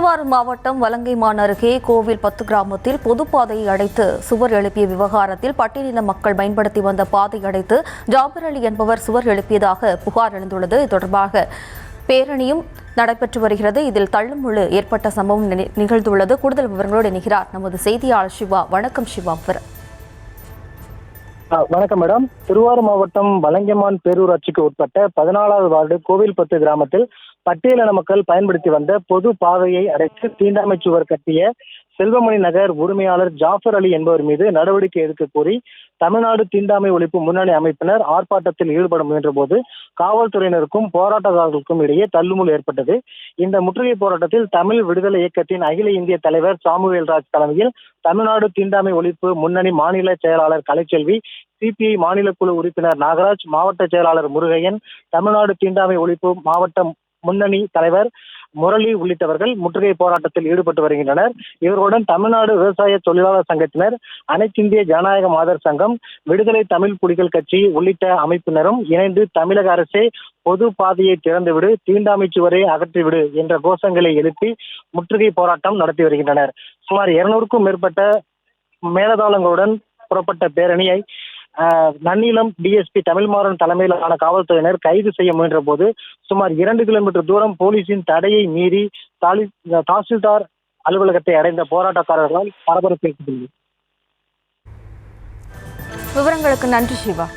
திருவாரூர் மாவட்டம் வலங்கைமான் அருகே கோவில் 10 கிராமத்தில் பொதுப்பாதையை அடைத்து சுவர் எழுப்பிய விவகாரத்தில் பட்டியலின மக்கள் பயன்படுத்தி வந்த பாதை அடைத்து ஜாபர் அலி என்பவர் சுவர் எழுப்பியதாக புகார் எழுந்துள்ளது. இது தொடர்பாக பேரணியும் நடைபெற்று வருகிறது. இதில் தள்ளுமுள்ளு ஏற்பட்ட சம்பவம் நிகழ்ந்துள்ளது. கூடுதல் விவரங்களோடு இணைகிறார் நமது செய்தியாளர் சிவா. வணக்கம் சிவா. வணக்கம் மேடம். திருவாரூர் மாவட்டம் வலங்கைமான் பேரூராட்சிக்கு உட்பட்ட 14வது வார்டு கோவில் 10 கிராமத்தில் பட்டியலின மக்கள் பயன்படுத்தி வந்த பொது பாதையை அடைத்து தீண்டாமை சுவர் கட்டிய செல்வமணி நகர் உரிமையாளர் ஜாஃபர் அலி என்பவர் மீது நடவடிக்கை எடுக்க கோரி தமிழ்நாடு தீண்டாமை ஒழிப்பு முன்னணி அமைப்பினர் ஆர்ப்பாட்டத்தில் ஈடுபட முயன்ற போது காவல்துறையினருக்கும் போராட்டக்காரர்களுக்கும் இடையே தள்ளுமுள் ஏற்பட்டது. இந்த முற்றுகை போராட்டத்தில் தமிழ் விடுதலை இயக்கத்தின் அகில இந்திய தலைவர் சாமுவேல் ராஜ் தலைமையில் தமிழ்நாடு தீண்டாமை ஒழிப்பு முன்னணி மாநில செயலாளர் கலைச்செல்வி, சிபிஐ மாநில குழு உறுப்பினர் நாகராஜ், மாவட்ட செயலாளர் முருகையன், தமிழ்நாடு தீண்டாமை ஒழிப்பு மாவட்ட முன்னணி தலைவர் முரளி உள்ளிட்டவர்கள் முற்றுகை போராட்டத்தில் ஈடுபட்டு வருகின்றனர். இவர்களுடன் தமிழ்நாடு விவசாய தொழிலாளர் சங்கத்தினர், அனைத்திந்திய ஜனநாயக மாதர் சங்கம், விடுதலை தமிழ் புலிகள் கட்சி உள்ளிட்ட அமைப்பினரும் இணைந்து தமிழக அரசே பொது பாதையை திறந்துவிடு, தீண்டாமை சுவரை அகற்றிவிடு என்ற கோஷங்களை எழுப்பி முற்றுகை போராட்டம் நடத்தி வருகின்றனர். சுமார் 200க்கும் மேற்பட்ட மேலதாளங்களுடன் புறப்பட்ட பேரணியை நன்னிலம் டிஎஸ்பி தமிழ்மாறன் தலைமையிலான காவல்துறையினர் கைது செய்ய முயன்ற போது சுமார் 2 கிலோமீட்டர் தூரம் போலீசின் தடையை மீறி தாசில்தார் அலுவலகத்தை அடைந்த போராட்டக்காரர்களால் பரபரப்பு ஏற்பட்டது. விவரங்களுக்கு நன்றி சிவா.